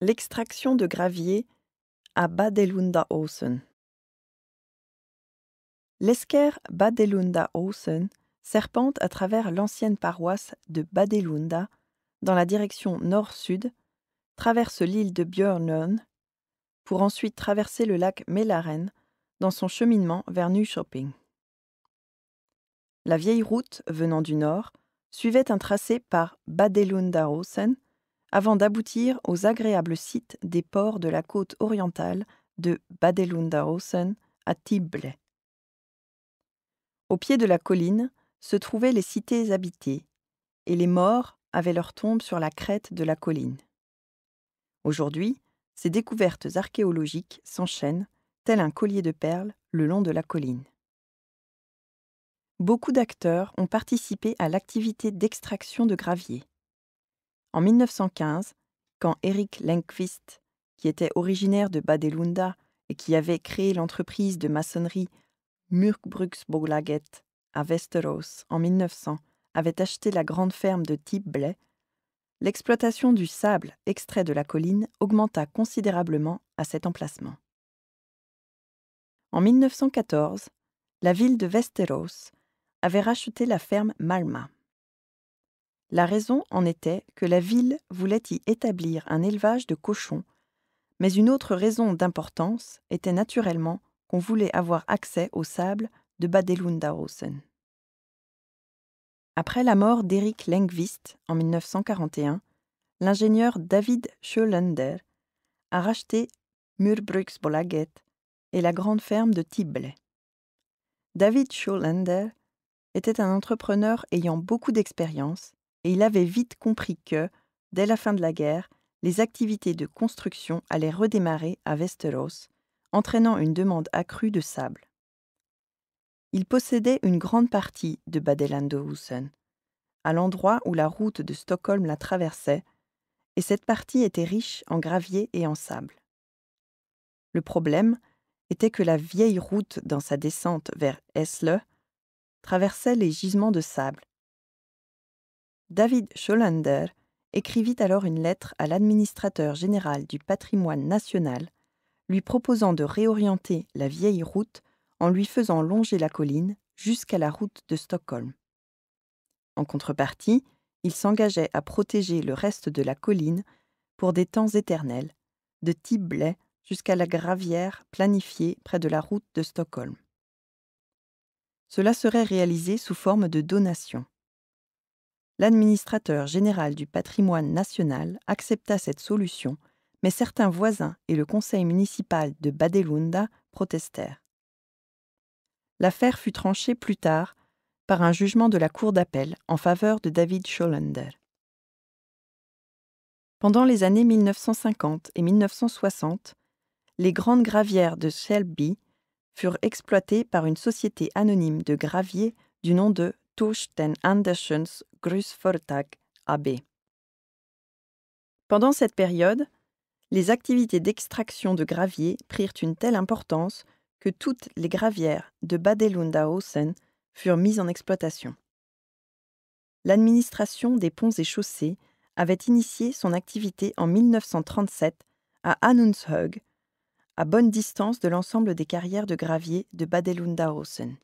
L'extraction de gravier à Badelunda-Åsen. L'esker Badelunda-Åsen serpente à travers l'ancienne paroisse de Badelunda dans la direction nord-sud, traverse l'île de Björnön pour ensuite traverser le lac Mälaren dans son cheminement vers Nyköping. La vieille route venant du nord suivait un tracé par Badelunda-Åsen avant d'aboutir aux agréables sites des ports de la côte orientale de Badelunda-Åsen à Tibble. Au pied de la colline se trouvaient les cités habitées, et les morts avaient leur tombe sur la crête de la colline. Aujourd'hui, ces découvertes archéologiques s'enchaînent, tel un collier de perles, le long de la colline. Beaucoup d'acteurs ont participé à l'activité d'extraction de gravier. En 1915, quand Erik Lennqvist, qui était originaire de Badelunda et qui avait créé l'entreprise de maçonnerie Murkbruksbolaget à Västerås en 1900, avait acheté la grande ferme de Tibble, l'exploitation du sable extrait de la colline augmenta considérablement à cet emplacement. En 1914, la ville de Västerås avait racheté la ferme Malma. La raison en était que la ville voulait y établir un élevage de cochons, mais une autre raison d'importance était naturellement qu'on voulait avoir accès au sable de Badelunda-Åsen. Après la mort d'Erik Lennqvist en 1941, l'ingénieur David Sjölander a racheté Murkbruksbolaget et la grande ferme de Tibble. David Sjölander était un entrepreneur ayant beaucoup d'expérience et il avait vite compris que, dès la fin de la guerre, les activités de construction allaient redémarrer à Västerås, entraînant une demande accrue de sable. Il possédait une grande partie de Badelunda-Åsen, à l'endroit où la route de Stockholm la traversait, et cette partie était riche en gravier et en sable. Le problème était que la vieille route dans sa descente vers Hässle traversait les gisements de sable. David Sjölander écrivit alors une lettre à l'administrateur général du patrimoine national, lui proposant de réorienter la vieille route en lui faisant longer la colline jusqu'à la route de Stockholm. En contrepartie, il s'engageait à protéger le reste de la colline pour des temps éternels, de Tibble jusqu'à la gravière planifiée près de la route de Stockholm. Cela serait réalisé sous forme de donation. L'administrateur général du patrimoine national accepta cette solution, mais certains voisins et le conseil municipal de Badelunda protestèrent. L'affaire fut tranchée plus tard par un jugement de la cour d'appel en faveur de David Sjölander. Pendant les années 1950 et 1960, les grandes gravières de Shelby furent exploitées par une société anonyme de gravier du nom de Thorsten Andersens Grusföretag AB. Pendant cette période, les activités d'extraction de gravier prirent une telle importance que toutes les gravières de Badelunda-Åsen furent mises en exploitation. L'administration des ponts et chaussées avait initié son activité en 1937 à Anundshög, à bonne distance de l'ensemble des carrières de gravier de Badelunda-Åsen.